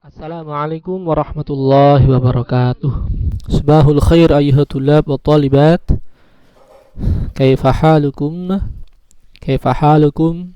Assalamualaikum warahmatullahi wabarakatuh. Sabahul khair ayyuhat tulab wa talibat. Kaifa halukum? Kaifa halukum?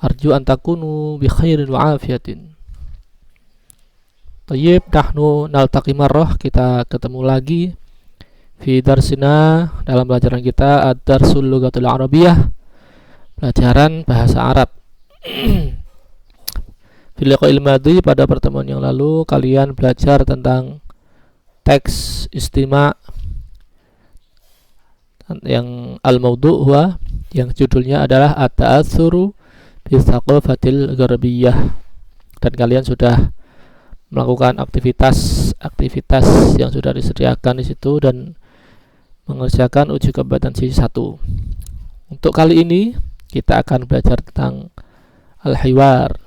Arju an takunu bi khairin wa afiyatin. Tayyib, nahnu naltaqi marrah, kita ketemu lagi fi darsina, dalam pelajaran kita ad-darsul lughatul arabiyah, pelajaran bahasa Arab. Fil liqa'il madhi, pada pertemuan yang lalu kalian belajar tentang teks istima' yang al-mawdu' huwa, yang judulnya adalah at-ta'atsuru bi tsaqafatil gharbiyah, dan kalian sudah melakukan aktivitas yang sudah disediakan di situ dan mengerjakan uji kompetensi 1. Untuk kali ini kita akan belajar tentang al-hiwar,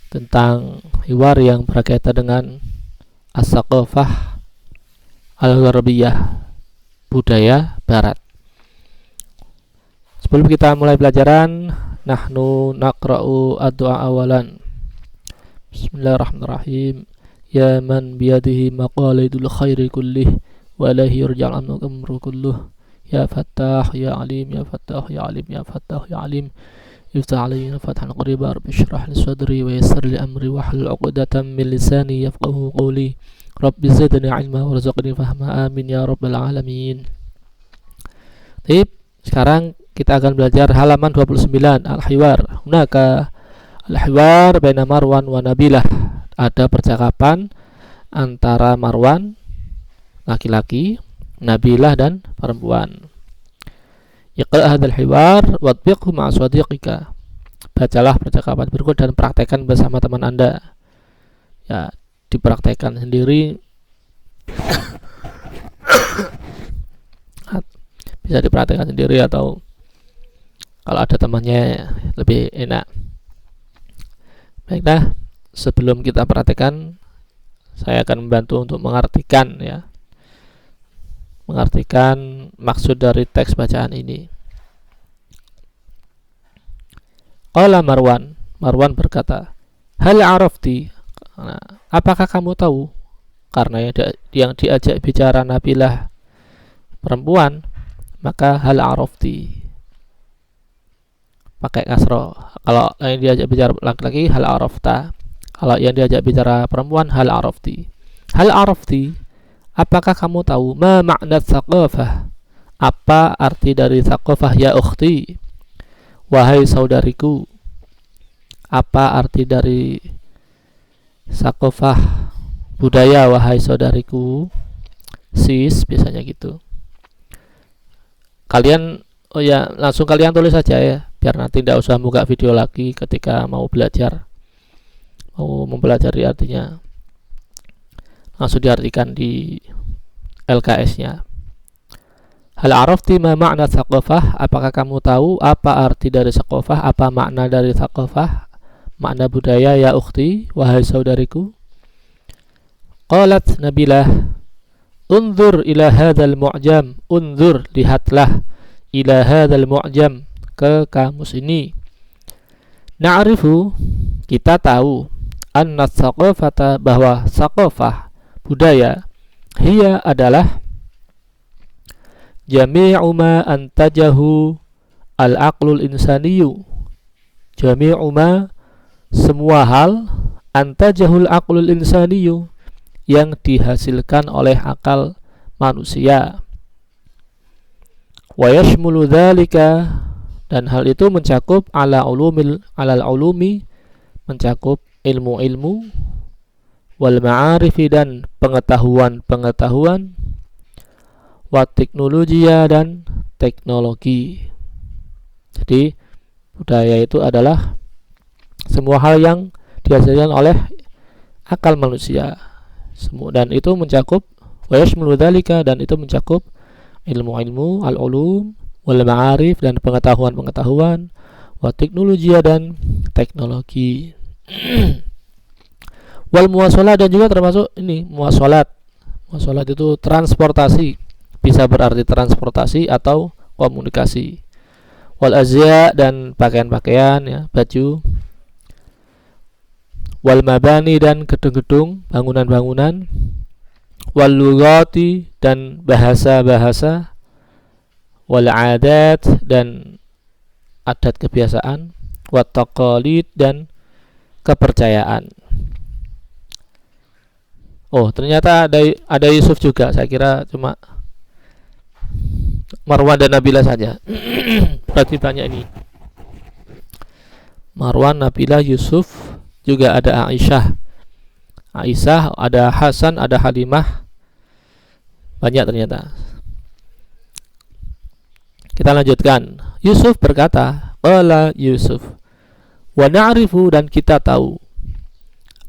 tentang hiwar yang berkaitan dengan as-saqafah al-gharbiyah, budaya barat. Sebelum kita mulai pelajaran, nahnu naqra'u ad-du'a awalan. Bismillahirrahmanirrahim. Ya man biyadihi maqalidul khairi kullih wa ilahi yurja'ul amru kulluh. Ya fattah ya alim, ya fattah ya alim, ya fattah ya alim. افتح علينا فتحا قريبا رب اشرح لي صدري ويسر لي امري واحلل عقدة من لساني يفقهوا قولي رب زدني علما وارزقني فهما آمين ya rabbal alamin. Baik, sekarang kita akan belajar halaman 29, al-hiwar. Hunaka al-hiwar baina Marwan wa Nabilah. Ada percakapan antara Marwan laki-laki, Nabilah dan perempuan. Iqra' hadzal hiwar watbiqhu ma'a shadiqika. Bacalah percakapan berikut dan praktekkan bersama teman Anda. Ya, dipraktekkan sendiri. Bisa dipraktekkan sendiri atau kalau ada temannya lebih enak. Baiklah, sebelum kita praktekkan, saya akan membantu untuk mengartikan maksud dari teks bacaan ini. Qala Marwan berkata, hal arafti, apakah kamu tahu? Karena yang diajak bicara Nabilah perempuan, maka hal arafti pakai kasroh. Kalau yang diajak bicara laki-laki, hal arafta. Kalau yang diajak bicara perempuan, hal arafti. Hal arafti, apakah kamu tahu ma makna tsaqafah? Apa arti dari tsaqafah ya ukhti? Wahai saudariku. Apa arti dari tsaqafah, budaya, wahai saudariku? Sis, biasanya gitu. Kalian langsung kalian tulis saja ya, biar nanti tidak usah buka video lagi ketika mau mempelajari artinya. Langsung diartikan di LKS-nya. Hal arafti ma makna tsaqafah? Apakah kamu tahu apa arti dari tsaqafah? Apa makna dari tsaqafah? Makna budaya ya ukhti, wahai saudariku. Qalat Nabilah, unzur ila hadzal mu'jam. Unzur, lihatlah, ila hadzal mu'jam, ke kamus ini. Na'rifu, kita tahu, anna tsaqafata, bahwa tsaqafah, budaya, hiya adalah jami'u ma antajahu al-aqlul insaniyu. Jami'u ma, semua hal, antajahul aqlul insaniyu, yang dihasilkan oleh akal manusia. Wa yashmulu dzalika, dan hal itu mencakup alal ulumi, mencakup ilmu-ilmu, wal ma'arifi, dan pengetahuan-pengetahuan, wa teknologia, dan teknologi. Jadi budaya itu adalah semua hal yang dihasilkan oleh akal manusia, dan itu mencakup wa yashmulu dzalika, dan itu mencakup ilmu-ilmu, al-ulum, wal ma'arif, dan pengetahuan-pengetahuan, wa teknologia, dan teknologi. Wal muwasalat, dan juga termasuk ini muwasalat. Muwasalat itu transportasi, bisa berarti transportasi atau komunikasi. Wal azya, dan pakaian-pakaian, ya, baju. wal mabani dan gedung-gedung, bangunan-bangunan, wal lughati dan bahasa-bahasa, wal adat dan adat kebiasaan, wat taqalid dan kepercayaan. Oh, ternyata ada Yusuf juga. Saya kira cuma Marwan dan Nabila saja. Berarti banyak ini. Marwan, Nabila, Yusuf, juga ada Aisyah. Aisyah, ada Hasan, ada Halimah. Banyak ternyata. Kita lanjutkan. Yusuf berkata, qala Yusuf, wa na'rifu dan kita tahu,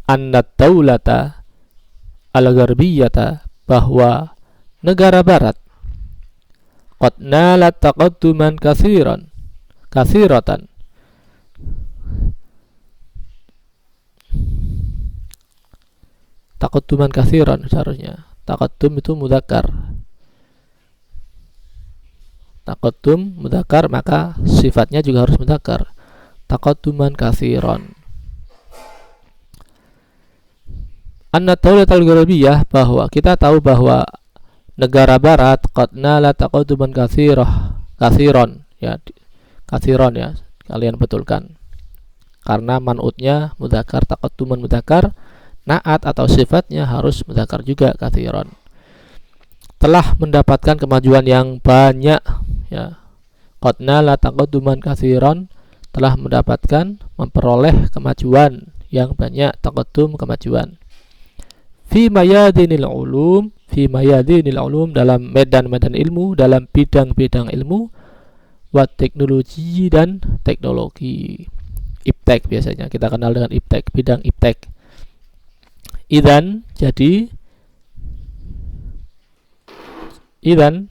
anna daulata al-gharbiyata bahwa negara barat qad nalat taqadduman katsiratan taqadduman katsiran seharusnya. Taqaddum itu mudzakkar. Taqaddum mudzakkar maka sifatnya juga harus mudzakkar. Taqadduman katsiran. Anna daulatul gharbiyah bahwa kita tahu bahwa negara barat qad nala taqadduman katsiran ya, katsiran ya, kalian betulkan karena man'utnya mudzakkar, taqadduman mudzakkar, naat atau sifatnya harus mudzakkar juga, katsiran. Telah mendapatkan kemajuan yang banyak ya. Qad nala taqadduman katsiran, telah mendapatkan, memperoleh kemajuan yang banyak, taqaddum kemajuan. Fi mayadinil ulum, fi mayadinil ulum dalam medan-medan ilmu, dalam bidang-bidang ilmu, wa teknologi dan teknologi. Iptek biasanya kita kenal dengan iptek, bidang iptek. Idzan jadi idzan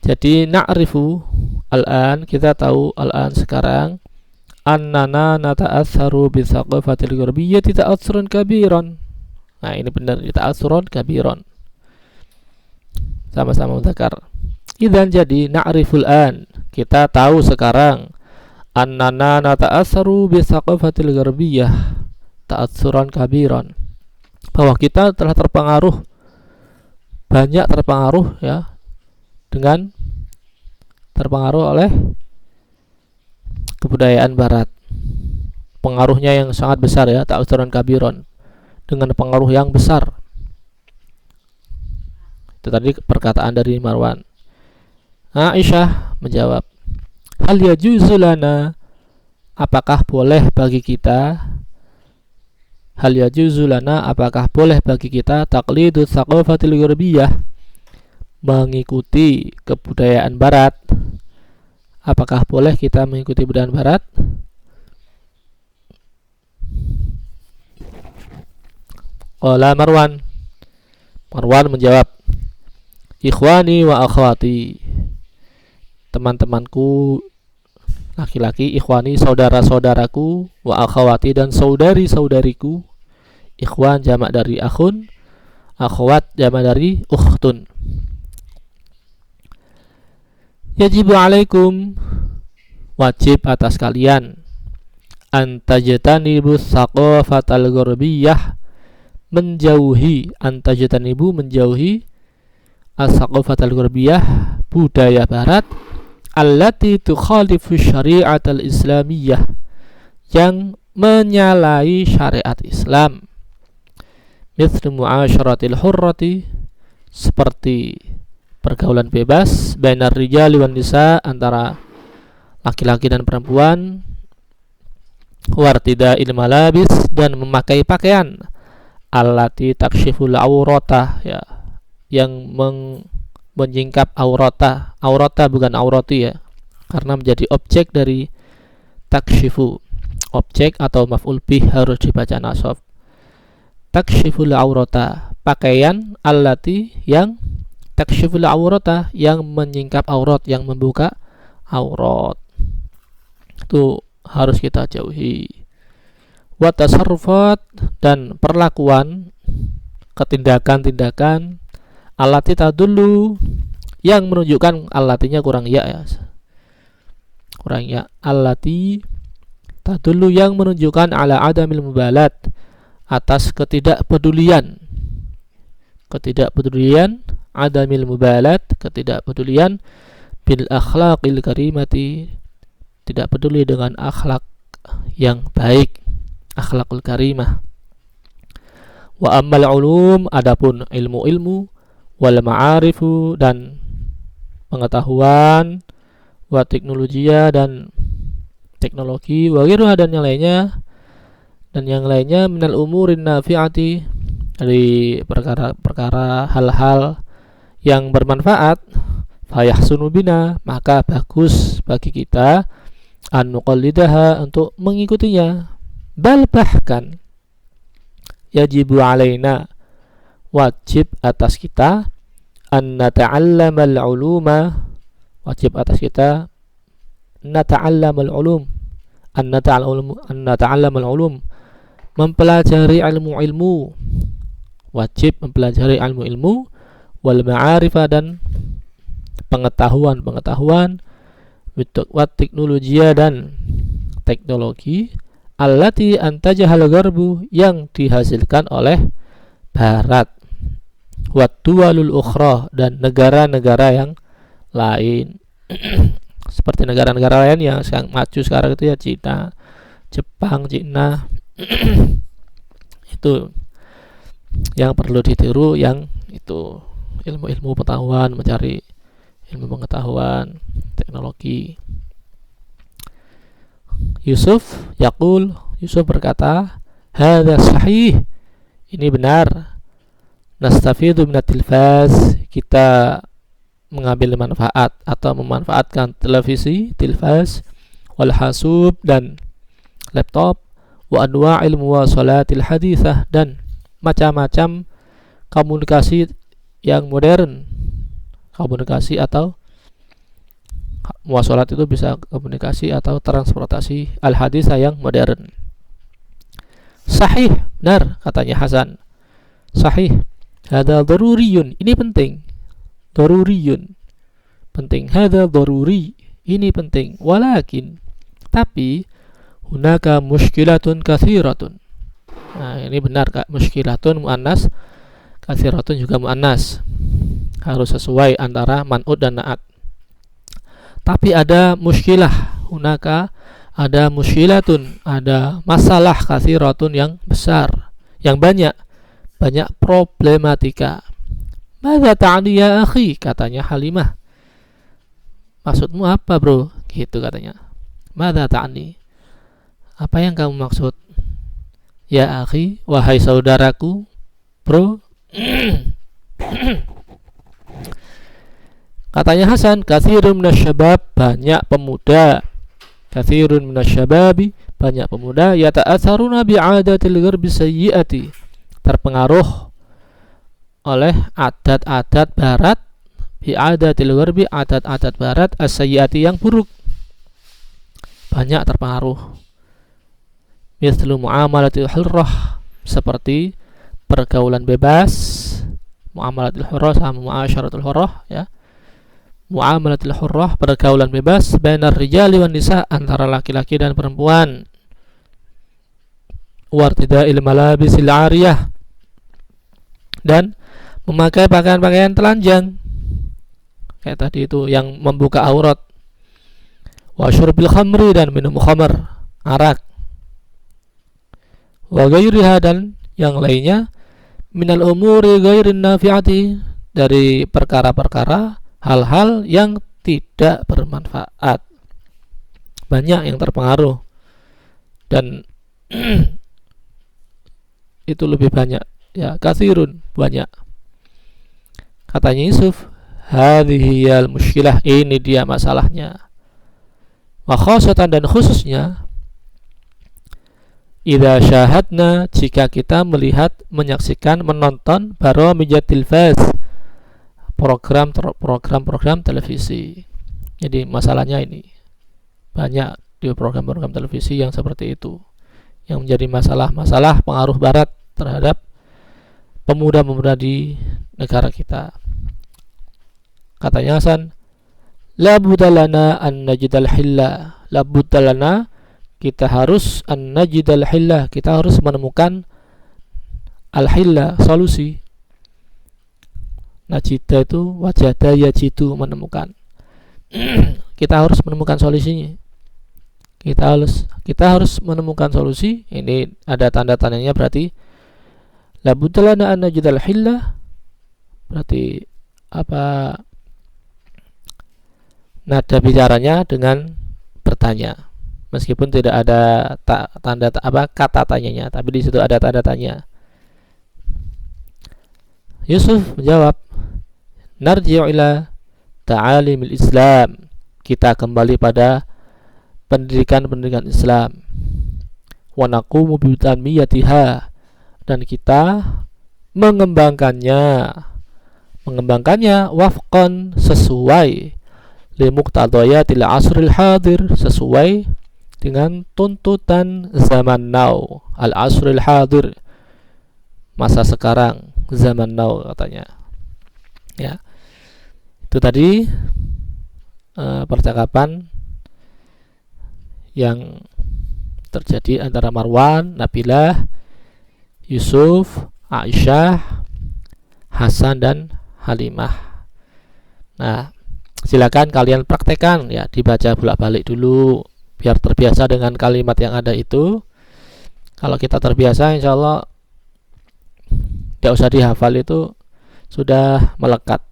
jadi na'rifu al-an kita tahu al-an sekarang annana nata'atsaru bi thaqafatil ghurbiyyati ta'atsuran kabiran. Nah, ini benar, ta'atsuran kabiran. Sama-sama mudzakkar. Idzan jadi na'riful an, kita tahu sekarang annana nata'atsaru bi thaqafatil ghurbiyyah ta'atsuran kabiran, bahwa kita telah terpengaruh, banyak terpengaruh ya, dengan terpengaruh oleh kebudayaan barat, pengaruhnya yang sangat besar ya, ta'atsuran kabiran, dengan pengaruh yang besar. Itu tadi perkataan dari Marwan. Aisyah menjawab, hal yajuzu lana, apakah boleh bagi kita, hal yajuzu lana, apakah boleh bagi kita, taqlidu tsaqafatil ghurbiyyah, mengikuti kebudayaan barat, apakah boleh kita mengikuti budaya barat? Qala Marwan, Marwan menjawab, ikhwani wa akhwati, teman-temanku laki-laki, ikhwani saudara-saudaraku, wa akhwati dan saudari-saudariku. Ikhwan jamak dari akhun, akhwat jamak dari ukhtun. Yajibu alaikum, wajib atas kalian, antajtanibu tsaqafatal ghurbiyyah, menjauhi, antajtanibu menjauhi, as-tsaqafatal ghurbiyyah, budaya barat, allati tukhalifu syari'atal islamiyah, yang menyalahi syariat Islam. Mithlu mu'asyaratil hurrati, seperti pergaulan bebas, bainar rijali wan nisa, antara laki-laki dan perempuan, wartida'il malabis, dan memakai pakaian, allati takshiful aurata ya, yang menyingkap aurata. Aurata bukan aurati ya, karena menjadi objek dari takshifu, objek atau maf'ul bih harus dibaca nasab. Takshiful aurata, pakaian, allati yang takshiful aurata, yang menyingkap aurat, yang membuka aurat, itu harus kita jauhi. Wa tasarrufat, dan perlakuan, ketindakan-tindakan, allati tadullu, yang menunjukkan, allatinya kurang ya, kurang ya, allati tadullu yang menunjukkan ala adamil mubalat, atas ketidakpedulian adamil mubalat, ketidakpedulian bil akhlaqil karimati, tidak peduli dengan akhlak yang baik, akhlakul karimah. Wa ammal ulum, adapun ilmu-ilmu, wal ma'arifu, dan pengetahuan, wa teknologia, dan teknologi, wa ghairuha, dan yang lainnya minal umurin nafi'ati, dari perkara-perkara hal-hal yang bermanfaat, fayahsunu bina, maka bagus bagi kita an nuqallidaha, untuk mengikutinya. Bal bahkan yajibu alaina, wajib atas kita, an nata'allamal uluma, wajib atas kita nata'allamal ulum, an nata'allamal ulum, mempelajari ilmu-ilmu, wajib mempelajari ilmu-ilmu, wal ma'arifah, dan pengetahuan, wa teknologia, dan teknologi, allati antajahal gharbu, yang dihasilkan oleh barat, wa duwalul ukhra, dan negara-negara yang lain. Seperti negara-negara lain yang sangat maju sekarang itu ya, Cina, Jepang, Cina. Itu yang perlu ditiru, yang itu ilmu-ilmu pengetahuan, mencari ilmu pengetahuan, teknologi. Yusuf berkata, hadza sahih, ini benar. Nastafidu minat tilfaz, kita mengambil manfaat atau memanfaatkan televisi, tilfaz, wal hasub, dan laptop, wa anwa'il muwasalatil hadithah, dan macam-macam komunikasi yang modern. Komunikasi atau muwasalat itu bisa komunikasi atau transportasi al-hadithah yang modern. Sahih, benar, katanya Hasan. Sahih, hadza daruriyun, ini penting. Daruriyun, penting. Hadza daruri, ini penting. Walakin, tapi hunaka mushkilatun kathiratun. Nah, ini benar, Kak. Mushkilatun muannas, kathiratun juga muannas. Harus sesuai antara man'ud dan na'at. Tapi ada muskilah, hunaka, ada muskilatun, ada masalah kathiratun yang besar, yang banyak problematika. Madza ta'ni ya akhi, katanya Halimah. Maksudmu apa, bro? Gitu katanya. Madza ta'ni, apa yang kamu maksud? Ya akhi, wahai saudaraku, bro. Katanya Hasan, katsirun minasyabab, banyak pemuda, katsirun minasyababi, banyak pemuda, yata'atsaruna bi'adatil gharbi sayyi'ati, terpengaruh oleh adat-adat barat, bi'adatil gharbi, adat-adat barat, as-sayyi'ati, yang buruk. Banyak terpengaruh. Mithlu muamalatil hurrah, seperti pergaulan bebas, muamalatil hurrah sama muasyaratul hurrah, ya. Muamalatil hurrah, pergaulan bebas, bainar rijali wan nisa, antara laki-laki dan perempuan. Wartida'il malabisil ariyah, dan memakai pakaian-pakaian telanjang, kayak tadi itu yang membuka aurat. Wa syurbil khamri, dan minum khamr, arak. Wa ghairiha, dan yang lainnya, minal umuri ghairin nafi'ati, dari perkara-perkara, hal-hal yang tidak bermanfaat. Banyak yang terpengaruh, dan itu lebih banyak, ya, katsirun, banyak. Katanya Yusuf, hadhihi al mushkilah, ini dia masalahnya. Wa khasatan, dan khususnya, idza syahadna, jika kita melihat, menyaksikan, menonton baramijat tilfaz, program televisi. Jadi masalahnya ini banyak di program-program televisi yang seperti itu, yang menjadi masalah pengaruh barat terhadap pemuda-pemuda di negara kita. Katanya Hasan, la budalana an najidal hilla, la budalana, kita harus an-najidal hillah, kita harus menemukan al-hillah, solusi. Najida itu wajada yajidu, menemukan. Kita harus menemukan solusinya. Kita harus menemukan solusi. Ini ada tanda tanyanya, berarti la budalana an najidal hillah, berarti apa? Nada bicaranya dengan bertanya, meskipun tidak ada tanda kata tanyanya, tapi di situ ada tanda tanya. Yusuf menjawab, narji'u ila ta'alimil Islam, kita kembali pada pendidikan Islam. Wa naqumu bi tanmiyatiha, dan kita mengembangkannya wafqan, sesuai li muqtadayatil asril hadir, sesuai dengan tuntutan zaman now, al asril hadir, masa sekarang, zaman now katanya. Ya, itu tadi percakapan yang terjadi antara Marwan, Nabilah, Yusuf, Aisyah, Hasan dan Halimah. Nah, silakan kalian praktekkan ya, dibaca bolak-balik dulu biar terbiasa dengan kalimat yang ada itu. Kalau kita terbiasa, insya Allah tidak usah dihafal, itu sudah melekat.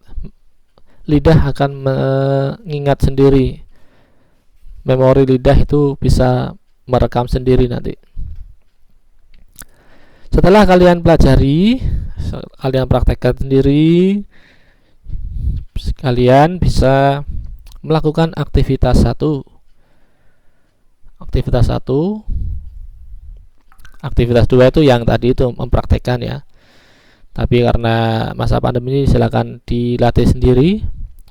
Lidah akan mengingat sendiri. Memori lidah itu bisa merekam sendiri nanti. Setelah kalian pelajari, kalian praktekkan sendiri, kalian bisa melakukan aktivitas 1. Aktivitas 2 itu yang tadi itu mempraktekkan ya. Tapi karena masa pandemi ini, silakan dilatih sendiri,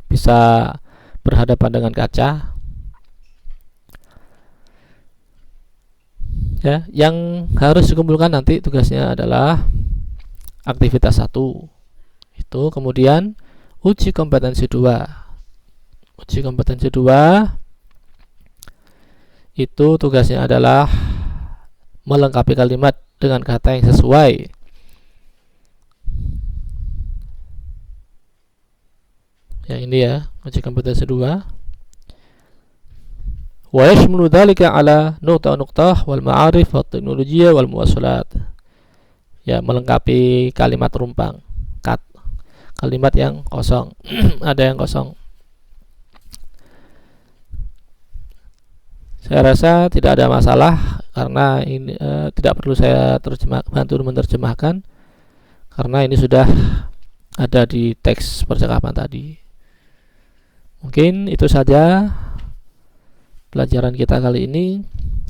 bisa berhadapan dengan kaca. Ya, yang harus dikumpulkan nanti tugasnya adalah aktivitas 1. Itu kemudian uji kompetensi 2. Uji kompetensi 2 itu tugasnya adalah melengkapi kalimat dengan kata yang sesuai. Yang ini ya, uji kompetensi 2. Wa yashmulu dzalika ala nuqtah wal ma'arif wat teknologia wal muwasalat. Ya, melengkapi kalimat rumpang, kalimat yang kosong. Ada yang kosong. Saya rasa tidak ada masalah, karena ini tidak perlu saya bantu menerjemahkan, karena ini sudah ada di teks percakapan tadi. Mungkin itu saja pelajaran kita kali ini.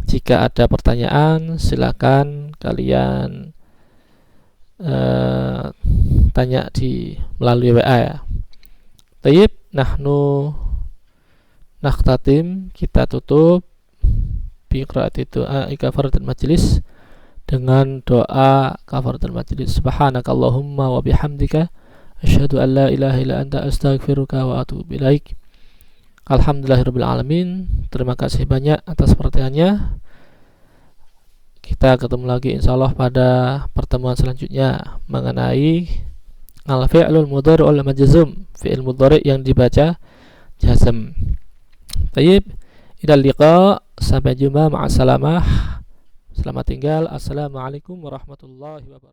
Jika ada pertanyaan, silakan kalian tanya melalui WA ya. Tayyib, nahnu nakhtatim, kita tutup bi qiraati doa kafaratul majlis, dengan doa kafaratul majlis. Subhanakallahumma wa bihamdika asyhadu an la ilaha illa anta astaghfiruka wa atubu ilaik. Alhamdulillahirabbil alamin. Terima kasih banyak atas perhatiannya. Kita ketemu lagi insyaallah pada pertemuan selanjutnya mengenai al-fi'lul mudhari' wal majzum, fi'il mudhari' yang dibaca jazm. Tayyib, ilal liqa, sampai jumpa, ma'assalamah. Selamat tinggal. Assalamualaikum warahmatullahi wabarakatuh.